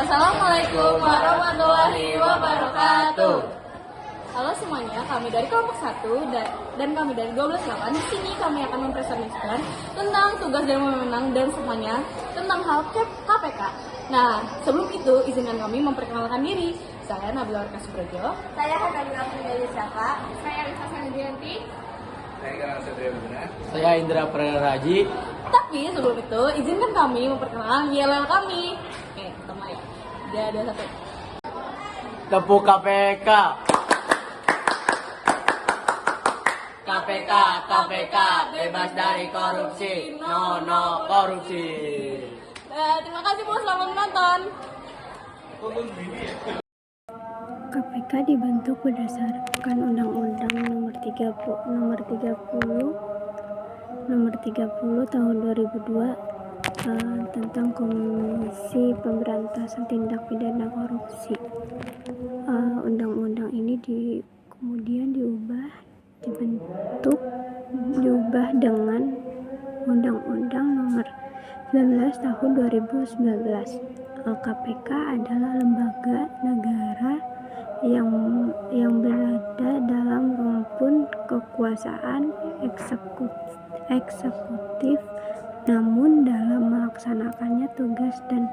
Assalamualaikum warahmatullahi wabarakatuh. Halo semuanya, kami dari kelompok 1 dan kami dari 12-8. Di sini kami akan mempresentasikan tentang tugas dan wewenang dan semuanya tentang hal KPK. Nah, sebelum itu izinkan kami memperkenalkan diri. Saya Nabila Arka Suprojo. Saya Hanabila Pindali Syafa. Saya Alisa Sanadianti. Saya Indra Pradana Raji. Tapi sebelum itu izinkan kami memperkenalkan YLL kami. Oke, pertama ya. 3, 2, 1. Tepuk KPK. KPK, KPK, bebas dari korupsi. No, no korupsi. Terima kasih Bu, selamat menonton. KPK dibentuk berdasarkan Undang-Undang Nomor 30 Tahun 2002 tentang Komisi Pemberantasan Tindak Pidana Korupsi. Undang-undang ini kemudian diubah dengan Undang-Undang Nomor 19 Tahun 2019. KPK adalah lembaga negara yang berada dalam rumpun kekuasaan eksekutif, namun dalam melaksanakannya tugas dan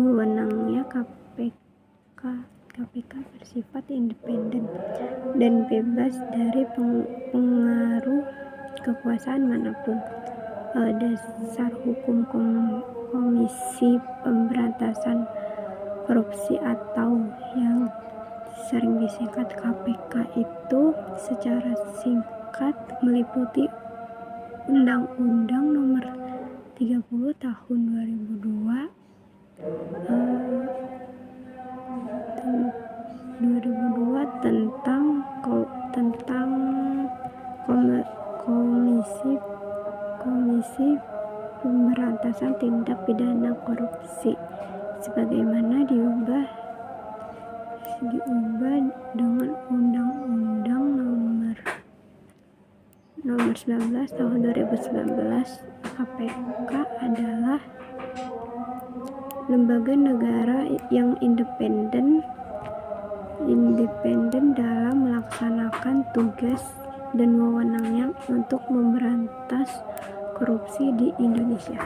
wewenangnya KPK bersifat independen dan bebas dari pengaruh kekuasaan manapun. Dasar hukum Komisi Pemberantasan Korupsi atau yang sering disingkat KPK itu secara singkat meliputi Undang-Undang Nomor 30 Tahun 2002 tentang Komisi Pemberantasan Tindak Pidana Korupsi, sebagaimana diubah dengan Undang-Undang Nomor 19 Tahun 2019. KPK adalah lembaga negara yang independen dalam melaksanakan tugas dan wewenangnya untuk memberantas korupsi di Indonesia.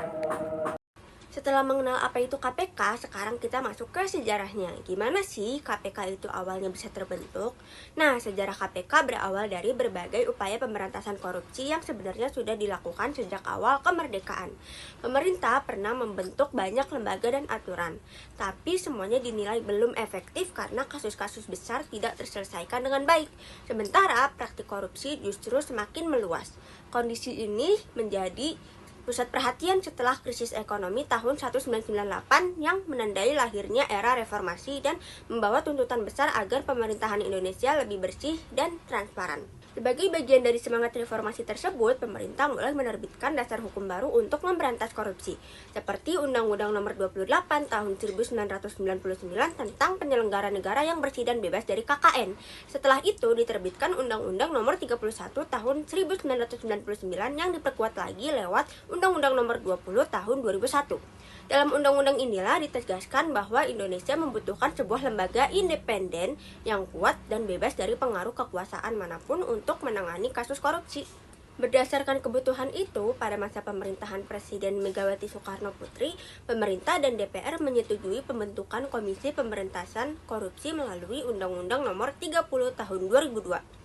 Setelah mengenal apa itu KPK, sekarang kita masuk ke sejarahnya. Gimana sih KPK itu awalnya bisa terbentuk? Nah, sejarah KPK berawal dari berbagai upaya pemberantasan korupsi yang sebenarnya sudah dilakukan sejak awal kemerdekaan. Pemerintah pernah membentuk banyak lembaga dan aturan, tapi semuanya dinilai belum efektif karena kasus-kasus besar tidak terselesaikan dengan baik. Sementara praktik korupsi justru semakin meluas. Kondisi ini menjadi pusat perhatian setelah krisis ekonomi tahun 1998 yang menandai lahirnya era reformasi dan membawa tuntutan besar agar pemerintahan Indonesia lebih bersih dan transparan. Sebagai bagian dari semangat reformasi tersebut, pemerintah mulai menerbitkan dasar hukum baru untuk memberantas korupsi, seperti Undang-Undang Nomor 28 Tahun 1999 tentang penyelenggara negara yang bersih dan bebas dari KKN. Setelah itu diterbitkan Undang-Undang Nomor 31 Tahun 1999 yang diperkuat lagi lewat Undang-Undang Nomor 20 Tahun 2001. Dalam undang-undang inilah ditegaskan bahwa Indonesia membutuhkan sebuah lembaga independen yang kuat dan bebas dari pengaruh kekuasaan manapun untuk menangani kasus korupsi. Berdasarkan kebutuhan itu, pada masa pemerintahan Presiden Megawati Soekarno Putri, pemerintah dan DPR menyetujui pembentukan Komisi Pemberantasan Korupsi melalui Undang-Undang Nomor 30 Tahun 2002.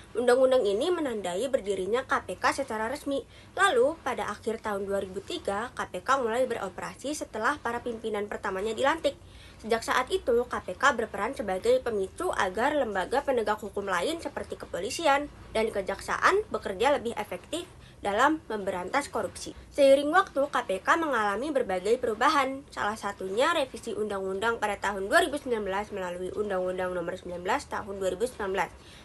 Undang-undang ini menandai berdirinya KPK secara resmi. Lalu, pada akhir tahun 2003, KPK mulai beroperasi setelah para pimpinan pertamanya dilantik. Sejak saat itu, KPK berperan sebagai pemicu agar lembaga penegak hukum lain seperti kepolisian dan kejaksaan bekerja lebih efektif dalam memberantas korupsi. Seiring waktu, KPK mengalami berbagai perubahan. Salah satunya revisi undang-undang pada tahun 2019 melalui Undang-Undang Nomor 19 Tahun 2019.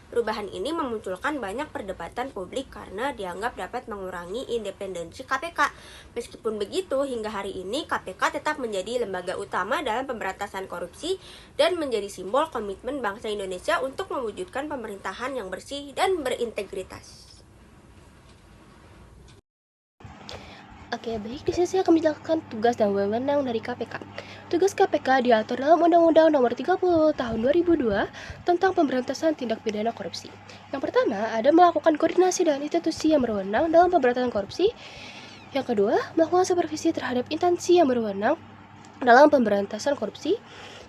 Perubahan ini memunculkan banyak perdebatan publik karena dianggap dapat mengurangi independensi KPK. Meskipun begitu, hingga hari ini KPK tetap menjadi lembaga utama dalam pemberantasan korupsi dan menjadi simbol komitmen bangsa Indonesia untuk mewujudkan pemerintahan yang bersih dan berintegritas. Oke, baik. Di sini saya akan menjelaskan tugas dan wewenang dari KPK. Tugas KPK diatur dalam Undang-Undang Nomor 30 Tahun 2002 tentang pemberantasan tindak pidana korupsi. Yang pertama, ada melakukan koordinasi dengan institusi yang berwenang dalam pemberantasan korupsi. Yang kedua, melakukan supervisi terhadap instansi yang berwenang dalam pemberantasan korupsi.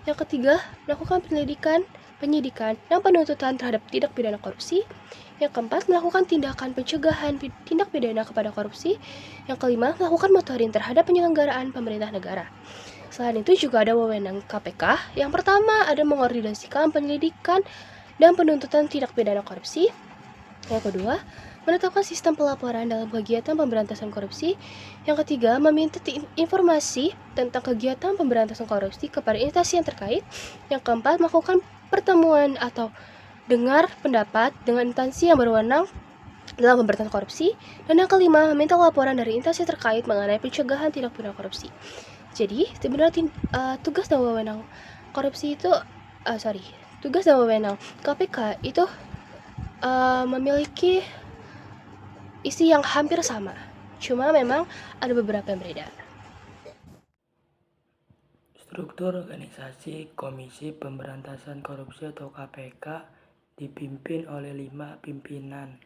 Yang ketiga, melakukan penyidikan, dan penuntutan terhadap tindak pidana korupsi. Yang keempat, melakukan tindakan pencegahan tindak pidana kepada korupsi. Yang kelima, melakukan monitoring terhadap penyelenggaraan pemerintah negara. Selain itu juga ada wewenang KPK. Yang pertama, ada mengkoordinasikan penyelidikan dan penuntutan tindak pidana korupsi. Yang kedua, menetapkan sistem pelaporan dalam kegiatan pemberantasan korupsi. Yang ketiga, meminta informasi tentang kegiatan pemberantasan korupsi kepada instansi yang terkait. Yang keempat, melakukan pertemuan atau dengar pendapat dengan instansi yang berwenang dalam pemberantasan korupsi. Dan yang kelima, meminta laporan dari instansi terkait mengenai pencegahan tindak pidana korupsi. Jadi, sebenarnya tugas dan wewenang KPK itu memiliki isi yang hampir sama. Cuma memang ada beberapa yang berbeda. Struktur organisasi Komisi Pemberantasan Korupsi atau KPK dipimpin oleh 5 pimpinan,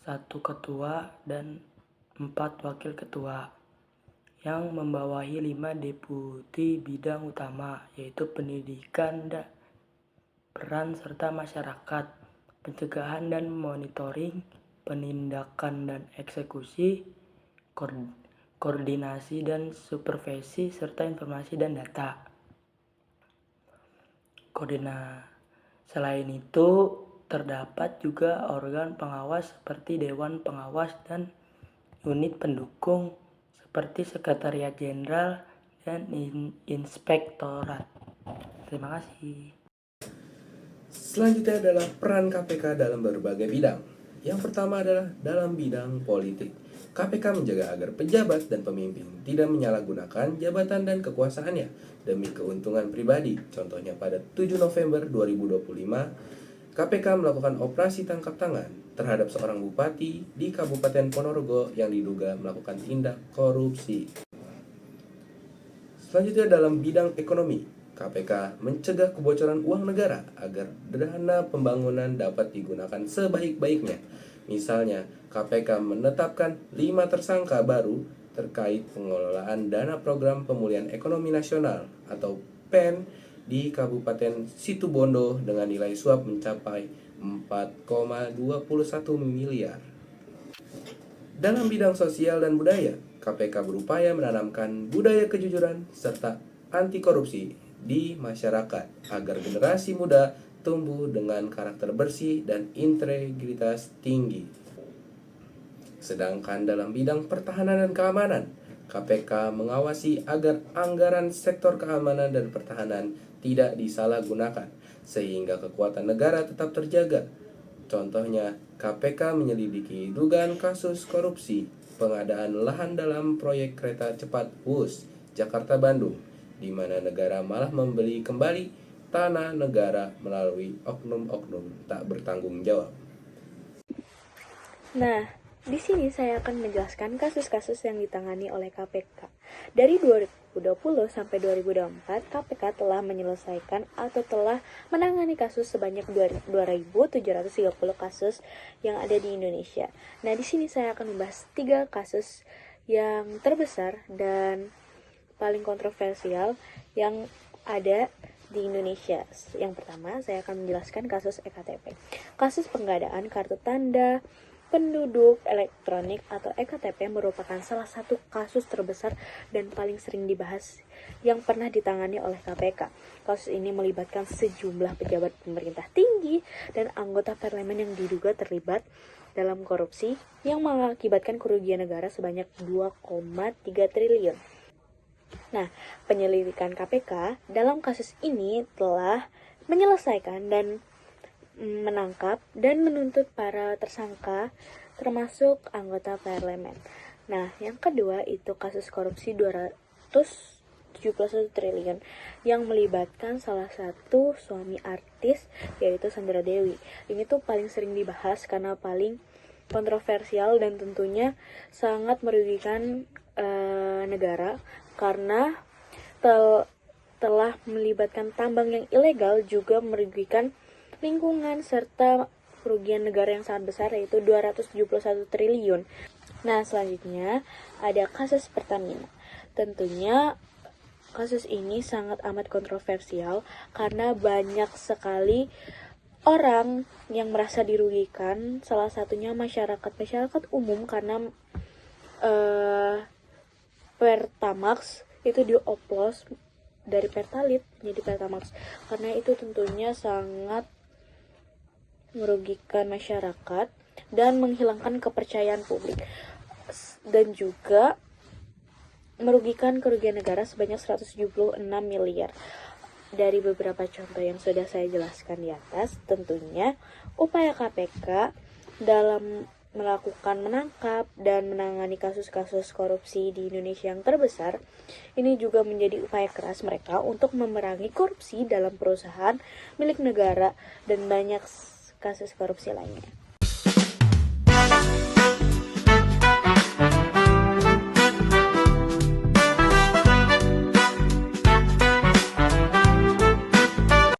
1 ketua dan 4 wakil ketua, yang membawahi 5 deputi bidang utama, yaitu pendidikan, peran serta masyarakat, pencegahan dan monitoring, penindakan dan eksekusi, koordinasi dan supervisi, serta informasi dan data. Selain itu, terdapat juga organ pengawas seperti Dewan Pengawas dan unit pendukung seperti Sekretariat Jenderal dan Inspektorat. Terima kasih. Selanjutnya adalah peran KPK dalam berbagai bidang. Yang pertama adalah dalam bidang politik. KPK menjaga agar pejabat dan pemimpin tidak menyalahgunakan jabatan dan kekuasaannya demi keuntungan pribadi. Contohnya pada 7 November 2025, KPK melakukan operasi tangkap tangan terhadap seorang bupati di Kabupaten Ponorogo yang diduga melakukan tindak korupsi. Selanjutnya dalam bidang ekonomi, KPK mencegah kebocoran uang negara agar dana pembangunan dapat digunakan sebaik-baiknya. Misalnya, KPK menetapkan 5 tersangka baru terkait pengelolaan dana program pemulihan ekonomi nasional atau PEN di Kabupaten Situbondo dengan nilai suap mencapai 4,21 miliar. Dalam bidang sosial dan budaya, KPK berupaya menanamkan budaya kejujuran serta anti korupsi di masyarakat agar generasi muda tumbuh dengan karakter bersih dan integritas tinggi. Sedangkan dalam bidang pertahanan dan keamanan, KPK mengawasi agar anggaran sektor keamanan dan pertahanan tidak disalahgunakan, sehingga kekuatan negara tetap terjaga. Contohnya, KPK menyelidiki dugaan kasus korupsi pengadaan lahan dalam proyek kereta cepat WUS Jakarta-Bandung, di mana negara malah membeli kembali tanah negara melalui oknum-oknum tak bertanggung jawab. Nah, di sini saya akan menjelaskan kasus-kasus yang ditangani oleh KPK. Dari 2020 sampai 2024, KPK telah menyelesaikan atau telah menangani kasus sebanyak 2.730 kasus yang ada di Indonesia. Nah, di sini saya akan membahas 3 kasus yang terbesar dan paling kontroversial yang ada di Indonesia. Yang pertama, saya akan menjelaskan kasus EKTP. Kasus penggandaan kartu tanda penduduk elektronik atau EKTP merupakan salah satu kasus terbesar dan paling sering dibahas yang pernah ditangani oleh KPK. Kasus ini melibatkan sejumlah pejabat pemerintah tinggi dan anggota parlemen yang diduga terlibat dalam korupsi yang mengakibatkan kerugian negara sebanyak 2,3 triliun. Nah, penyelidikan KPK dalam kasus ini telah menyelesaikan dan menangkap dan menuntut para tersangka termasuk anggota parlemen. Nah, yang kedua itu kasus korupsi 271 triliun yang melibatkan salah satu suami artis yaitu Sandra Dewi. Ini tuh paling sering dibahas karena paling kontroversial dan tentunya sangat merugikan negara karena telah melibatkan tambang yang ilegal, juga merugikan lingkungan serta kerugian negara yang sangat besar, yaitu 271 triliun. Nah, selanjutnya ada kasus Pertamina. Tentunya kasus ini sangat amat kontroversial karena banyak sekali orang yang merasa dirugikan, salah satunya masyarakat umum, karena Pertamax itu dioplos dari Pertalite menjadi Pertamax, karena itu tentunya sangat merugikan masyarakat dan menghilangkan kepercayaan publik, dan juga merugikan kerugian negara sebanyak 176 miliar. Dari beberapa contoh yang sudah saya jelaskan di atas, tentunya upaya KPK dalam melakukan menangkap dan menangani kasus-kasus korupsi di Indonesia yang terbesar ini juga menjadi upaya keras mereka untuk memerangi korupsi dalam perusahaan milik negara dan banyak kasus korupsi lainnya.